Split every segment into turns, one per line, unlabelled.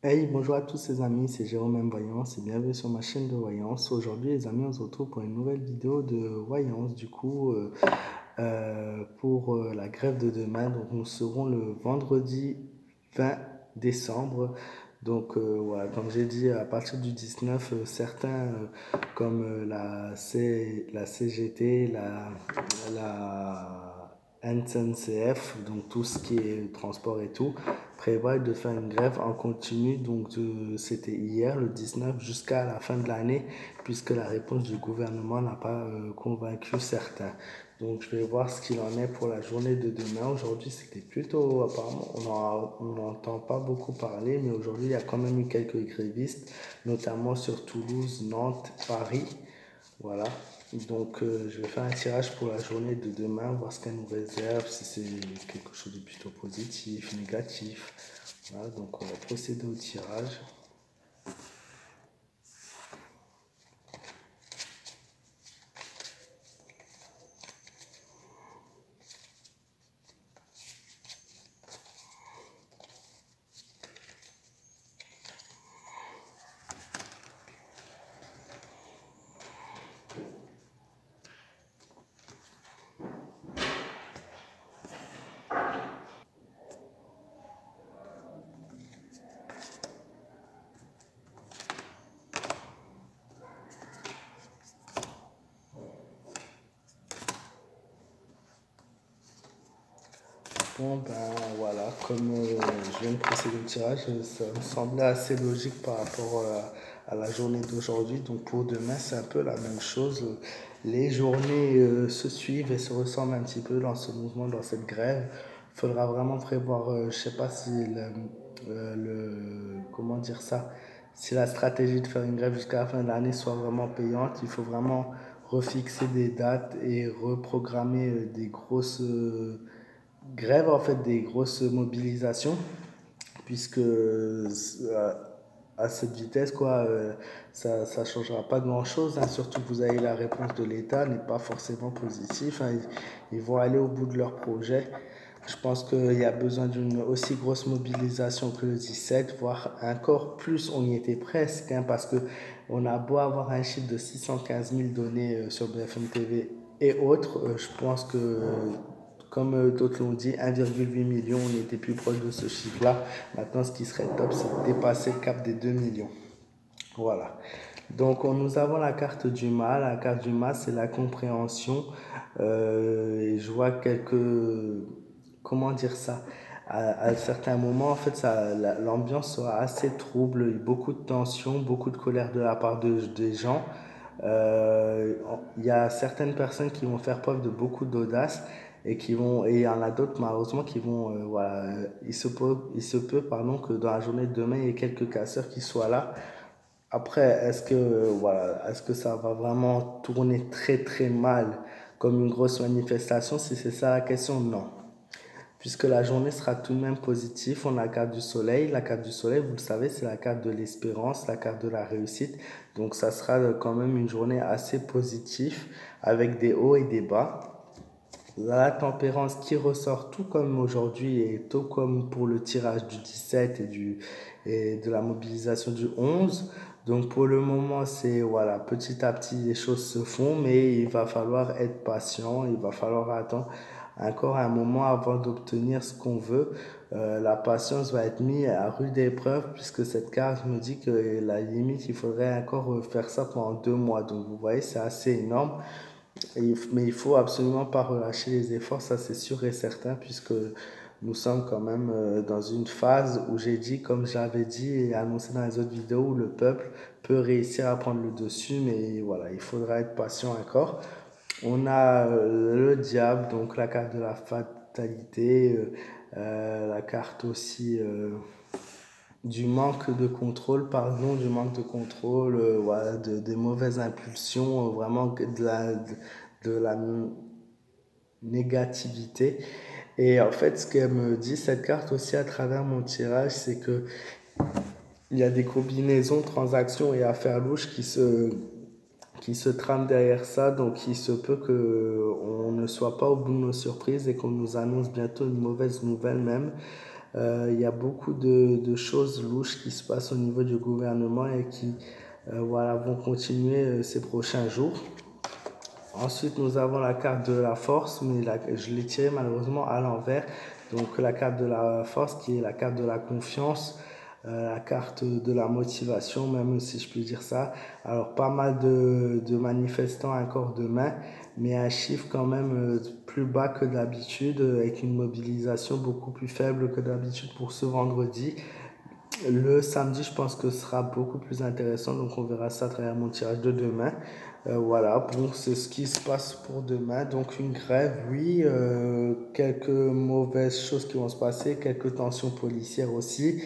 Hey, bonjour à tous les amis, c'est Jérôme M. Voyance et bienvenue sur ma chaîne de voyance. Aujourd'hui les amis, on se retrouve pour une nouvelle vidéo de voyance pour la grève de demain. Donc nous serons le vendredi 20 décembre. Voilà, comme j'ai dit, à partir du 19, certains comme la CGT, la NCF, donc tout ce qui est transport et tout, prévoit de faire une grève en continu. C'était hier, le 19, jusqu'à la fin de l'année, puisque la réponse du gouvernement n'a pas convaincu certains. Donc, je vais voir ce qu'il en est pour la journée de demain. Aujourd'hui, c'était plutôt, apparemment, on n'entend pas beaucoup parler, mais aujourd'hui, il y a quand même eu quelques grévistes, notamment sur Toulouse, Nantes, Paris. Voilà. Je vais faire un tirage pour la journée de demain, voir ce qu'elle nous réserve, si c'est quelque chose de plutôt positif, négatif. Voilà, donc on va procéder au tirage. Bon, ben voilà, comme je viens de procéder au tirage, ça me semblait assez logique par rapport à la journée d'aujourd'hui. Donc pour demain, c'est un peu la même chose. Les journées se suivent et se ressemblent un petit peu dans ce mouvement, dans cette grève. Il faudra vraiment prévoir, je sais pas si comment dire ça, si la stratégie de faire une grève jusqu'à la fin de l'année soit vraiment payante. Il faut vraiment refixer des dates et reprogrammer des grosses grève en fait, des grosses mobilisations, puisque à cette vitesse quoi, ça changera pas grand chose, hein. Surtout que vous avez la réponse de l'État n'est pas forcément positive, hein. Ils vont aller au bout de leur projet. Je pense qu'il y a besoin d'une aussi grosse mobilisation que le 17, voire encore plus. On y était presque, hein, parce que on a beau avoir un chiffre de 615 000 données sur BFM TV et autres. Je pense que, comme d'autres l'ont dit, 1,8 million, on était plus proche de ce chiffre-là. Maintenant, ce qui serait top, c'est de dépasser le cap des 2 millions. Voilà. Nous avons la carte du mal. La carte du mal, c'est la compréhension. Et je vois comment dire ça? À certains moments, en fait, l'ambiance sera assez trouble, beaucoup de tension, beaucoup de colère de la part des gens. Il y a certaines personnes qui vont faire preuve de beaucoup d'audace et il y en a d'autres malheureusement qui vont, voilà, pardon, que dans la journée de demain, il y ait quelques casseurs qui soient là. Après, est-ce que ça va vraiment tourner très très mal comme une grosse manifestation? Si c'est ça la question, non. Puisque la journée sera tout de même positive, on a la carte du soleil. La carte du soleil, vous le savez, c'est la carte de l'espérance, la carte de la réussite. Donc ça sera quand même une journée assez positive avec des hauts et des bas. La tempérance qui ressort tout comme aujourd'hui et tout comme pour le tirage du 17 et de la mobilisation du 11. Donc pour le moment, c'est voilà, petit à petit les choses se font, mais il va falloir être patient, il va falloir attendre encore un moment avant d'obtenir ce qu'on veut. La patience va être mise à rude épreuve puisque cette carte me dit que la limite, il faudrait encore faire ça pendant 2 mois. Donc vous voyez, c'est assez énorme. Mais il faut absolument pas relâcher les efforts, ça c'est sûr et certain, puisque nous sommes quand même dans une phase où j'ai dit, comme j'avais dit et annoncé dans les autres vidéos, où le peuple peut réussir à prendre le dessus, mais voilà, il faudra être patient encore. On a le diable, donc la carte de la fatalité, la carte aussi du manque de contrôle, pardon, du manque de contrôle, voilà, des mauvaises impulsions, vraiment de la négativité. Et en fait, ce qu'elle me dit, cette carte aussi à travers mon tirage, c'est que il y a des combinaisons, transactions et affaires louches qui se trament derrière ça. Donc, il se peut que on ne soit pas au bout de nos surprises et qu'on nous annonce bientôt une mauvaise nouvelle même. Il y a beaucoup de choses louches qui se passent au niveau du gouvernement et qui voilà, vont continuer ces prochains jours. Ensuite, nous avons la carte de la force, mais je l'ai tirée malheureusement à l'envers. Donc la carte de la force qui est la carte de la confiance, la carte de la motivation, même si je peux dire ça. Alors pas mal de manifestants encore demain, mais un chiffre quand même plus bas que d'habitude, avec une mobilisation beaucoup plus faible que d'habitude pour ce vendredi. Le samedi, je pense que ce sera beaucoup plus intéressant, donc on verra ça à travers mon tirage de demain. Voilà, bon, c'est ce qui se passe pour demain. Donc une grève, oui, quelques mauvaises choses qui vont se passer, quelques tensions policières aussi,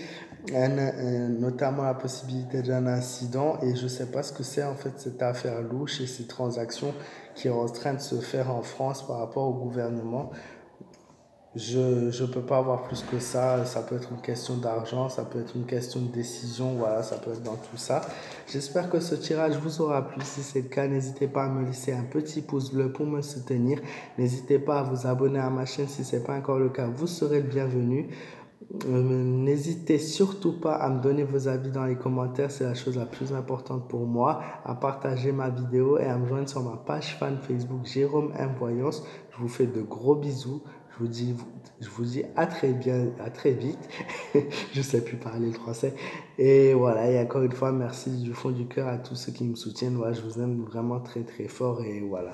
notamment la possibilité d'un incident. Et je ne sais pas ce que c'est en fait cette affaire louche et ces transactions qui sont en train de se faire en France par rapport au gouvernement. Je ne peux pas avoir plus que ça peut être une question d'argent, ça peut être une question de décision, voilà, ça peut être dans tout ça. J'espère que ce tirage vous aura plu. Si c'est le cas, n'hésitez pas à me laisser un petit pouce bleu pour me soutenir. N'hésitez pas à vous abonner à ma chaîne si ce n'est pas encore le cas, vous serez le bienvenu. N'hésitez surtout pas à me donner vos avis dans les commentaires, c'est la chose la plus importante pour moi, à partager ma vidéo et à me joindre sur ma page fan Facebook Jérôme M Voyance. Je vous fais de gros bisous. Je vous dis à très vite. Je ne sais plus parler le français. Et voilà, et encore une fois, merci du fond du cœur à tous ceux qui me soutiennent. Voilà, je vous aime vraiment très très fort et voilà.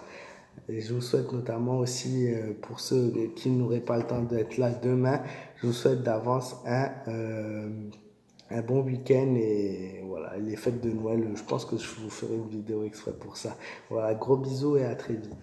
Et je vous souhaite notamment aussi, pour ceux qui n'auraient pas le temps d'être là demain, je vous souhaite d'avance un bon week-end et voilà, les fêtes de Noël, je pense que je vous ferai une vidéo exprès pour ça. Voilà, gros bisous et à très vite.